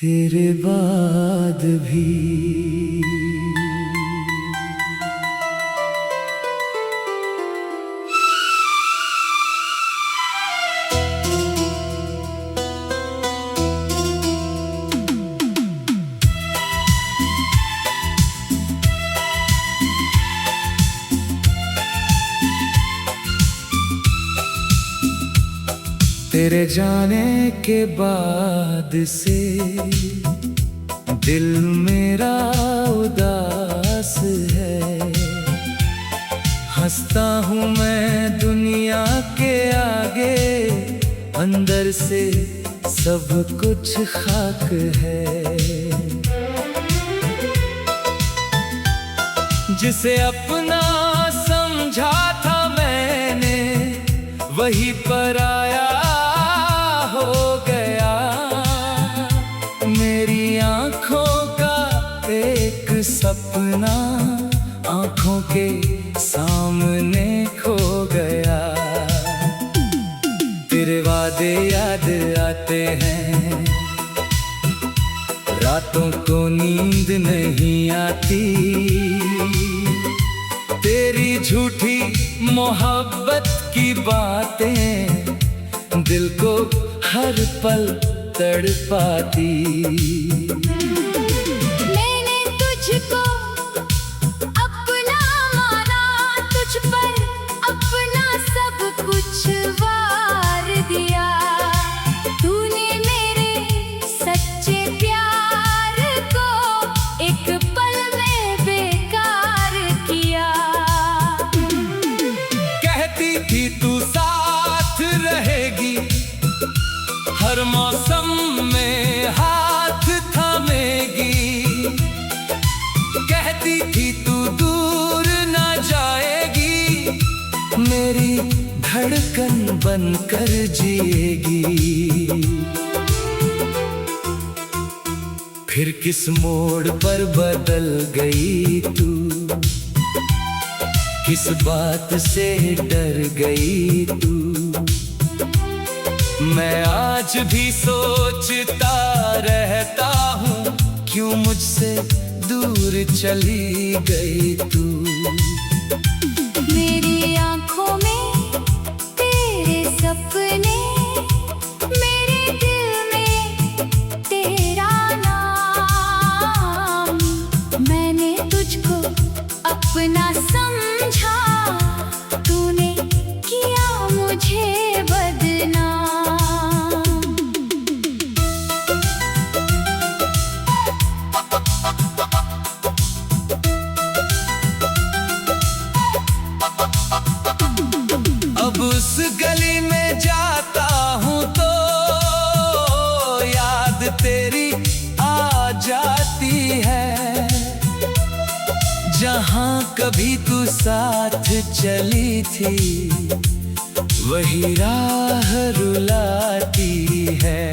तेरे बाद भी तेरे जाने के बाद से दिल मेरा उदास है। हंसता हूँ मैं दुनिया के आगे, अंदर से सब कुछ खाक है। जिसे अपना समझा था मैंने, वही पराया हो गया। मेरी आंखों का एक सपना आंखों के सामने खो गया। तेरे वादे याद आते हैं, रातों को नींद नहीं आती। तेरी झूठी मोहब्बत की बातें दिल को हर पल तड़पाती। मैंने तुझको अपना माना, तुझ पर अपना सब कुछ वार दिया। तूने मेरे सच्चे प्यार को एक पल में बेकार किया। कहती थी तू साथ रहेगी, हर मौसम में हाथ थामेगी। कहती थी तू दूर ना जाएगी, मेरी धड़कन बनकर जिएगी। फिर किस मोड़ पर बदल गई तू, किस बात से डर गई तू। मैं आज भी सोचता रहता हूँ, क्यों मुझसे दूर चली गई तू। मेरी आंखों में तेरे सपने, मेरे दिल में तेरा नाम। मैंने तुझको अपना समझा, तूने किया मुझे बदनाम। अब उस गली में जाता हूँ तो याद तेरी आ जाती है। जहाँ कभी तू साथ चली थी, वही राह रुलाती है।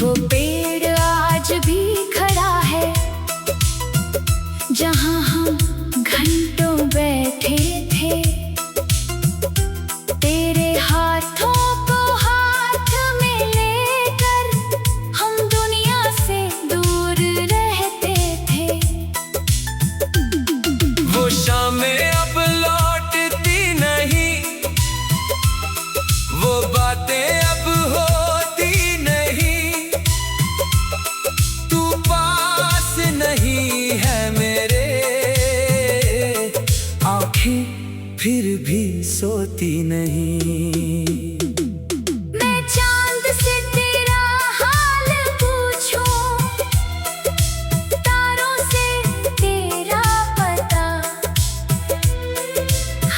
वो पेड़ आज भी खड़ा है, जहाँ हम घंटों बैठे थे। तेरे हाथों को हाथ में लेकर हम दुनिया से दूर रहते थे। वो शामें अब लौटती नहीं, वो बातें अब होती नहीं। तू पास नहीं है मेरे, आँखें फिर भी सोती नहीं। मैं चांद से तेरा हाल पूछूं, तारों से तेरा पता,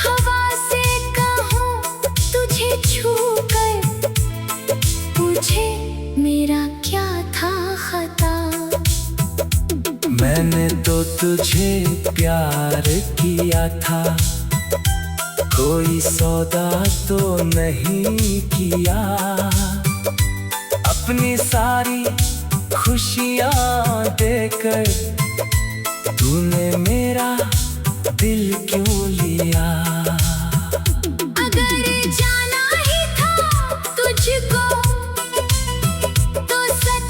हवा से कहूँ तुझे छू कर, पूछे मेरा क्या था खता। मैंने तो तुझे प्यार किया था, कोई सौदा तो नहीं किया। अपनी सारी खुशियाँ देकर तूने मेरा दिल क्यों लिया। अगर जाना ही था तुझको तो सच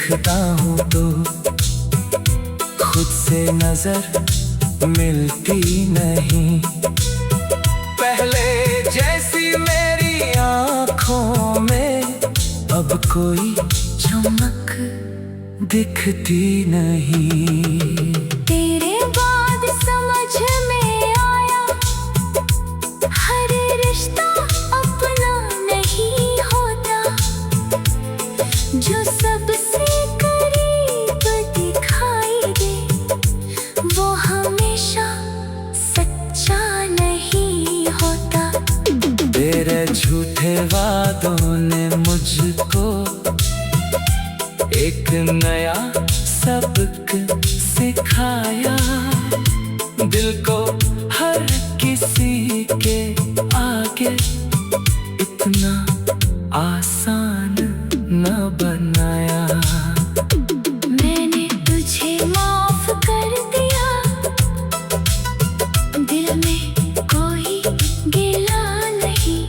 दिखता हूँ तो खुद से नजर मिलती नहीं। पहले जैसी मेरी आँखों में अब कोई चमक दिखती नहीं। तेरे बाद समझ में आया हर रिश्ता अपना नहीं होता। जो सबसे करीब दिखाई दे वो हमेशा सच्चा नहीं होता। तेरे झूठे वादों ने मुझको एक नया सबक सिखाया। दिल को हर किसी के आगे इतना आसान न बनाया। मैंने तुझे माफ कर दिया, दिल में कोई गिला नहीं।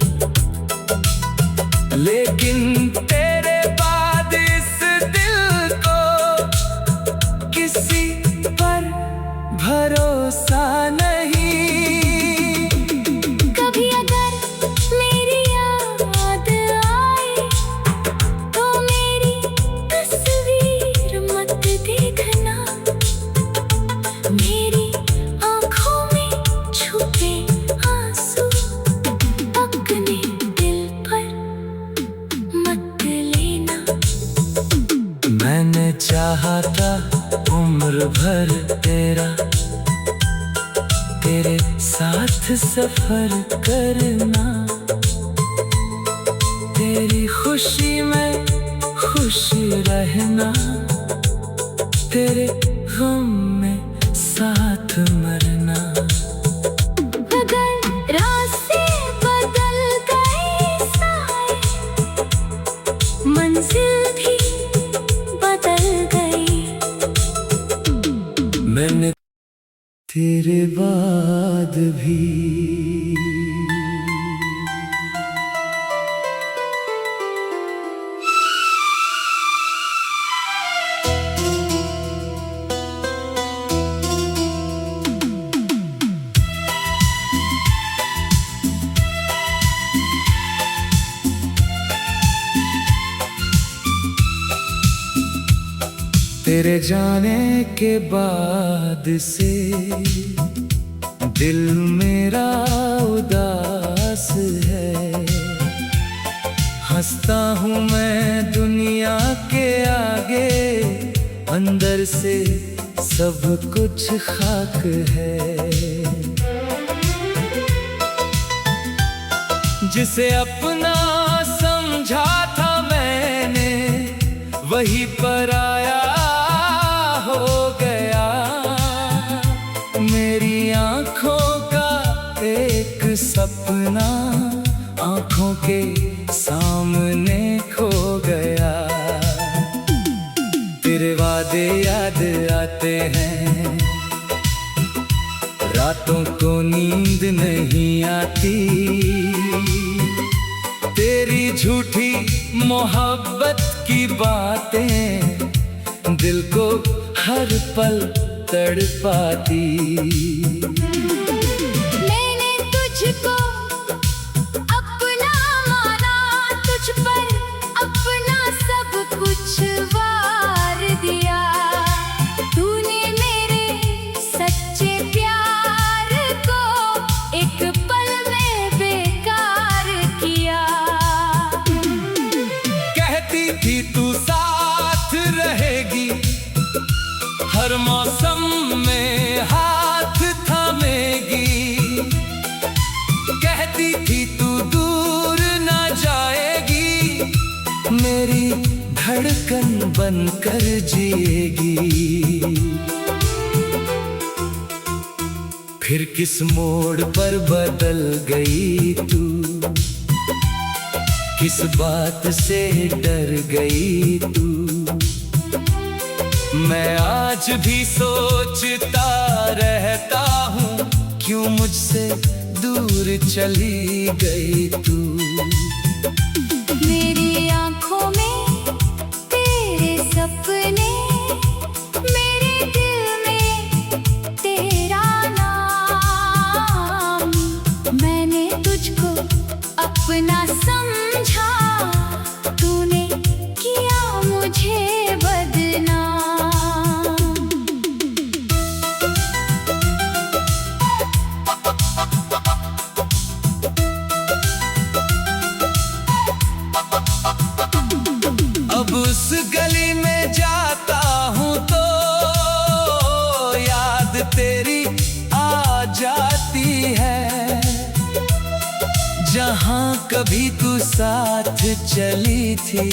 लेकिन तेरे बाद इस दिल को किसी पर भरोसा नहीं। कभी अगर मेरी याद आए तो मेरी तस्वीर मत देखना। मेरी आँखों में छुपे आंसू अपने दिल पर मत लेना। मैंने चाहा था उम्र भर तेरे साथ सफर करना। तेरी खुशी में खुश रहना, तेरे गम में साथ मरना। अगर रास्ते बदल गए साए, मंजिल भी बदल गई। मैंने तेरे बाद भी तेरे जाने के बाद से दिल मेरा उदास है। हंसता हूँ मैं दुनिया के आगे, अंदर से सब कुछ खाक है। जिसे अपना समझा था मैंने वही पराया हो गया। मेरी आँखों का एक सपना आँखों के सामने खो गया। तेरे वादे याद आते हैं, रातों को नींद नहीं आती। तेरी झूठी मोहब्बत की बातें दिल को हर पल तड़पाती। मैंने तुझको अपना माना, तुझ पर अपना सब कुछ वार दिया। तूने मेरे सच्चे प्यार को एक पल में बेकार किया। कहती थी तू साथ रहेगी, हर मौसम में हाथ थामेगी। कहती थी तू दूर ना जाएगी, मेरी धड़कन बनकर जिएगी। फिर किस मोड़ पर बदल गई तू, किस बात से डर गई तू। मैं आज भी सोचता रहता हूँ, क्यों मुझसे दूर चली गई तू। मेरी आँखों में तेरे सपने याद तेरी आ जाती है। जहां कभी तू साथ चली थी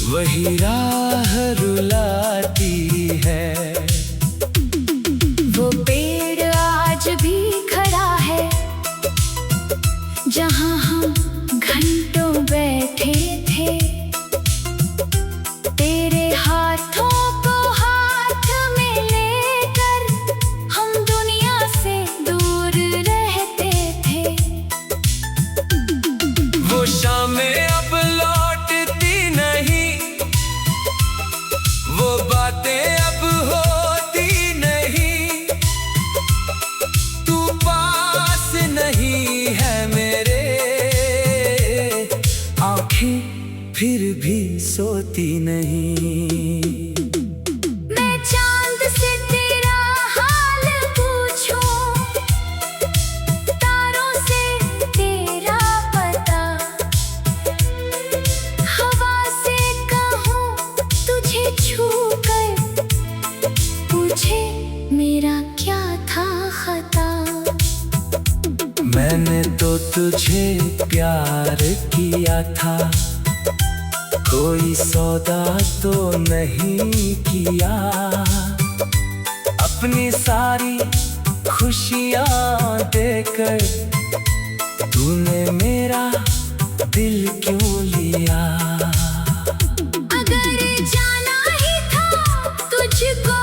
वही राह रुलाती है। वो पेड़ आज भी खड़ा है जहां हम घंटों बैठे थे। तेरे हाथों को हाथ में लेकर हम दुनिया से दूर रहते थे। वो शामें अब लौटती नहीं, वो बातें अब होती नहीं। तू पास नहीं है मेरे, आंखें फिर भी सोती नहीं। मैं चांद से तेरा हाल पूछूं, तारों से तेरा पता, हवा से कहूँ तुझे छू कर, पूछे मेरा क्या था खता। मैंने तो तुझे प्यार किया था, कोई सौदा तो नहीं किया। अपनी सारी खुशियाँ देकर तूने मेरा दिल क्यों लिया। अगर जाना ही था तुझको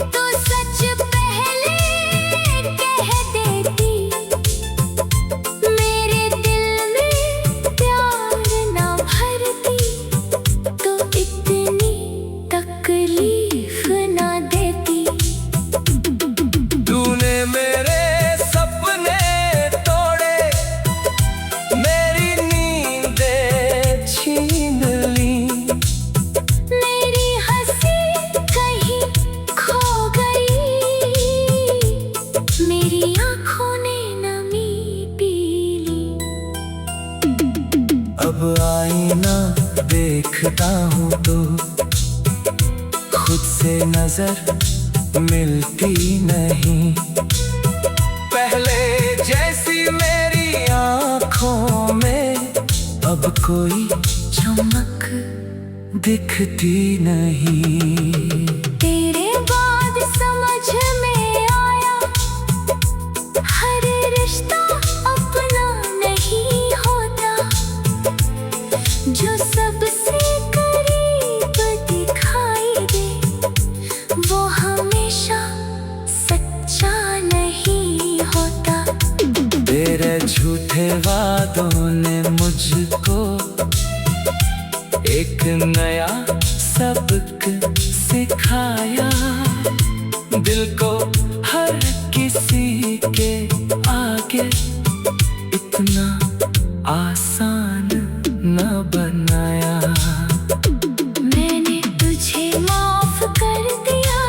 तो सच पहले कह देती। मेरे दिल में प्यार ना भरती तो इतनी तकलीफ ना देती। तूने मेरे सपने तोड़े, मेरी नींदें छीन ली। मेरी हंसी कहीं खो गई, मेरी आँखों ने नमी पी ली। अब आईना देखता हूँ तो खुद से नजर मिलती नहीं। पहले जैसी मेरी आँखों में अब कोई चमक दिखती नहीं। तेरे बाद समझ में आया हर रिश्ता अपना नहीं होता। जो सबसे करीब दिखाई दे वो हमेशा सच्चा नहीं होता। तेरे झूठे वादों ने मुझको एक नया सबक सिखाया। दिल को हर किसी के आगे इतना आसान न बनाया। मैंने तुझे माफ कर दिया,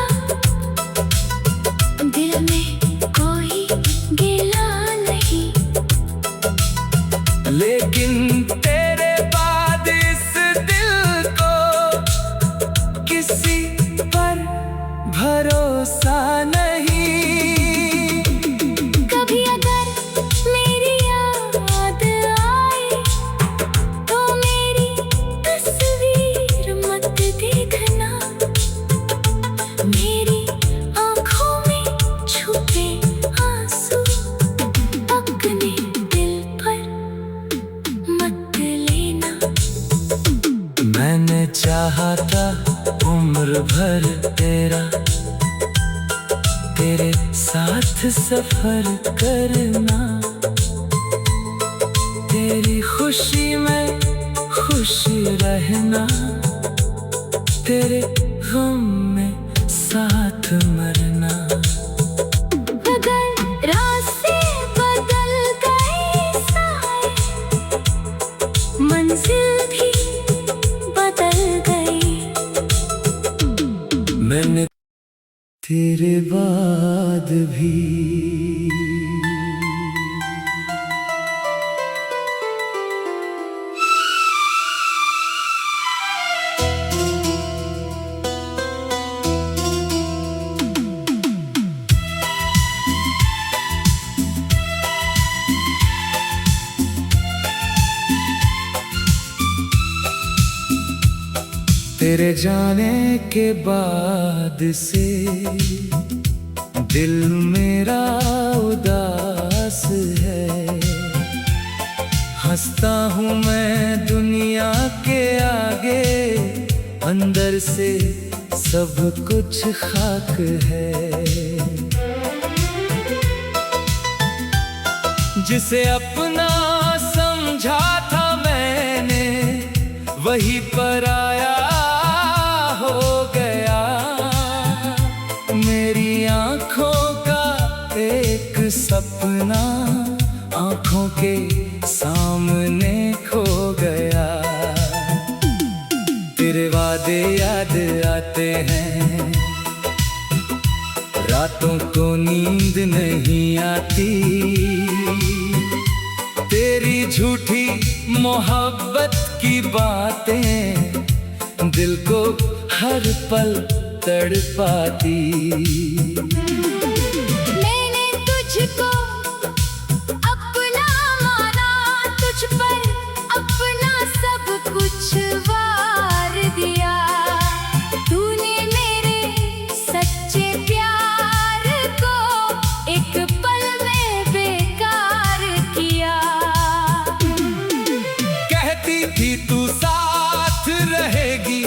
दिल में कोई गिला नहीं। लेकिन तेरे बाद इस दिल को किसी पर भरोसा नहीं। कभी अगर मेरी याद आए तो मेरी तस्वीर मत देखना। मेरी आँखों में छुपे आंसू अपने दिल पर मत लेना। मैंने चाहा था उम्र भर तेरे साथ सफर करना। तेरी खुशी में खुश रहना, तेरे गम में साथ मरना। अगर रास्ते बदल गए साए, मंजिल भी बदल गई। मैंने तेरे बाद भी तेरे जाने के बाद से दिल मेरा उदास है। हंसता हूँ मैं दुनिया के आगे, अंदर से सब कुछ खाक है। जिसे अपना समझा था मैंने, वही पराया हो गया। मेरी आंखों का एक सपना आंखों के सामने खो गया। तेरे वादे याद आते हैं, रातों को नींद नहीं आती। तेरी झूठी मोहब्बत की बातें दिल को हर पल तड़पाती। मैंने तुझको अपना माना, तुझ पर अपना सब कुछ वार दिया। तूने मेरे सच्चे प्यार को एक पल में बेकार किया। कहती थी तू साथ रहेगी,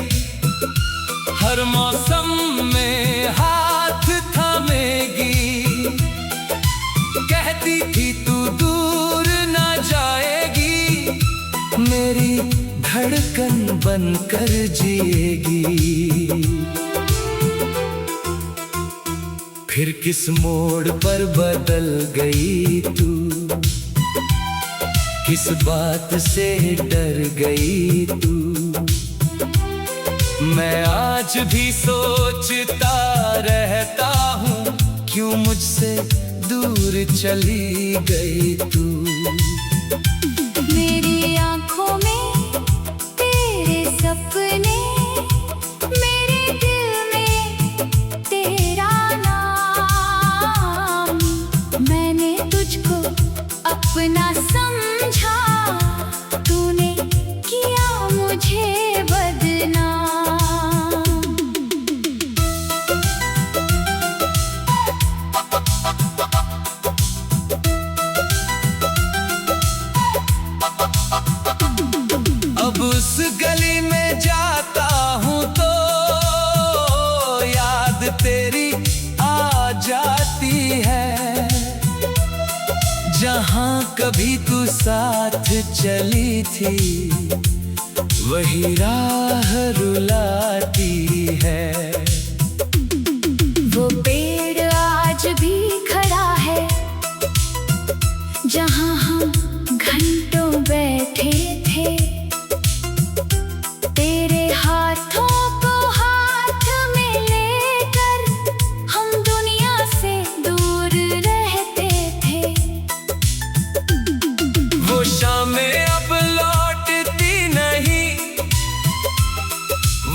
हर मौसम में हाथ थामेगी। कहती थी तू दूर न जाएगी, मेरी धड़कन बनकर जिएगी। फिर किस मोड़ पर बदल गई तू, किस बात से डर गई तू। मैं आज भी सोचता रहता हूँ, क्यों मुझसे दूर चली गई तू। मेरी आंखों में तेरे सपने, मेरे दिल में तेरा नाम। मैंने तुझको अपना समझा, तूने किया मुझे बदनाम। अब उस गली में जाता हूँ तो याद तेरी आ जाती है। जहाँ कभी तू साथ चली थी, वही राह रुलाती है। वो पेड़ आज भी खड़ा है, जहाँ हम घंटों बैठे थे। तेरे हाथों को हाथ में लेकर हम दुनिया से दूर रहते थे। वो शामें अब लौटती नहीं,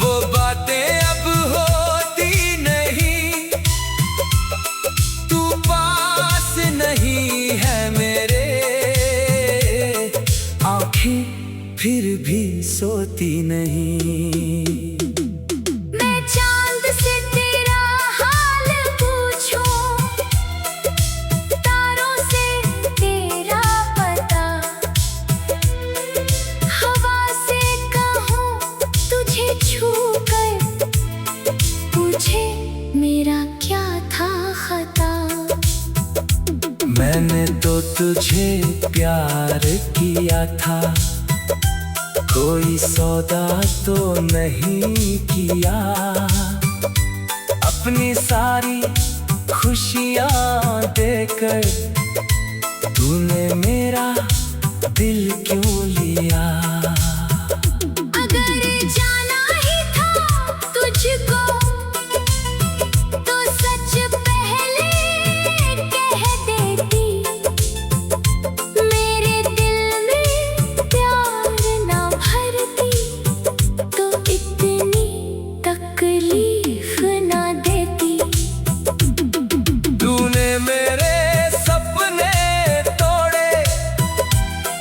वो बातें अब होती नहीं। तू पास नहीं है मेरे, आंखें फिर भी सोती नहीं। मैं चांद से तेरा हाल पूछूं, तारों से तेरा पता। हवा से कहूँ तुझे छू कर, पूछे मेरा क्या था खता। मैंने तो तुझे प्यार किया था, कोई सौदा तो नहीं किया। अपनी सारी खुशियाँ देकर तूने मेरा दिल क्यों लिया। अगर जाना ही था तुझको तो सच पहले कह देती। मेरे दिल में प्यार ना भरती तो इतनी तकलीफ ना देती। तूने मेरे सपने तोड़े,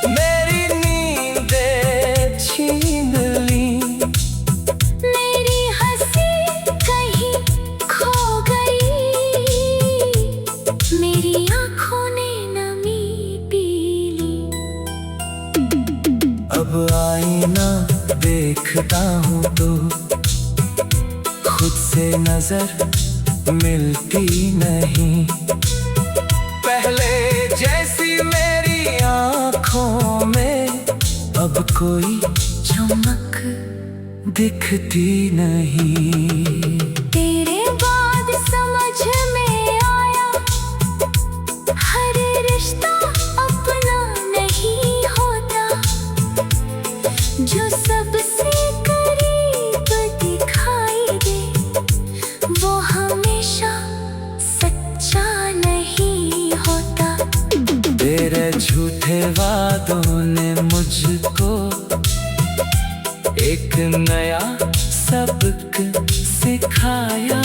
मेरी नींद देखता हूँ तो खुद से नजर मिलती नहीं। पहले जैसी मेरी आँखों में अब कोई चमक दिखती नहीं। तेरे बाद समझ में आया हर रिश्ता अपना नहीं होता। जो सबसे करीब दिखाई दे वो हमेशा सच्चा नहीं होता। तेरे झूठे वादों ने मुझको एक नया सबक सिखाया।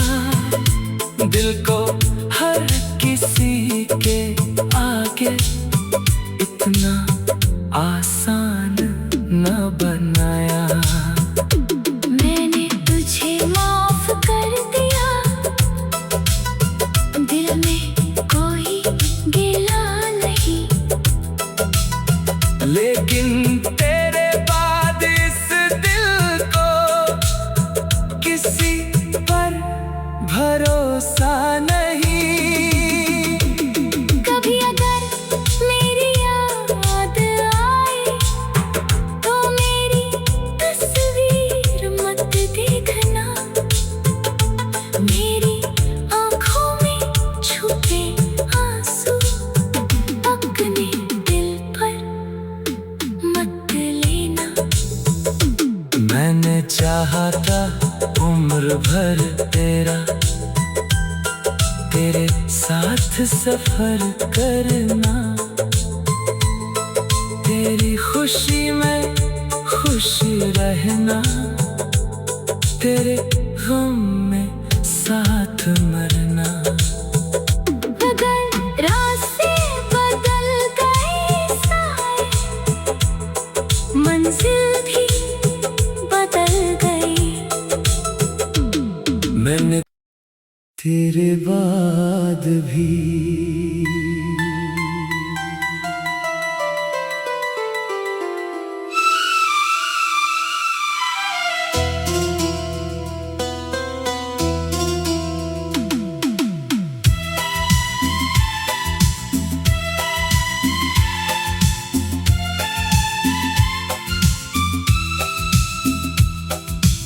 दिल को हर किसी के आगे इतना आसान न बनाया। मैंने तुझे माफ कर दिया, दिल में कोई गिला नहीं। लेकिन तेरे बाद इस दिल को किसी पर भरोसा नहीं। कभी अगर मेरी याद आए तो मेरी तस्वीर मत देखना। मेरी आँखों में छुपे आंसू अपने दिल पर मत लेना। मैंने चाहा था उम्र भर तेरे साथ सफर करना। तेरी खुशी में खुश रहना, तेरे गम में साथ मरना। अगर रास्ते बदल गए साए, मंजिल भी बदल गई। मैंने तेरे बाद भी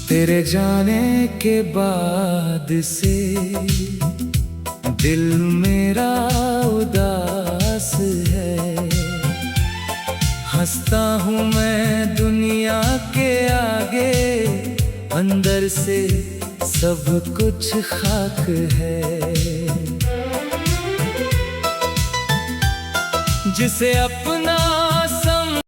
तेरे जाने के बाद से दिल मेरा उदास है। हंसता हूँ मैं दुनिया के आगे, अंदर से सब कुछ खाक है। जिसे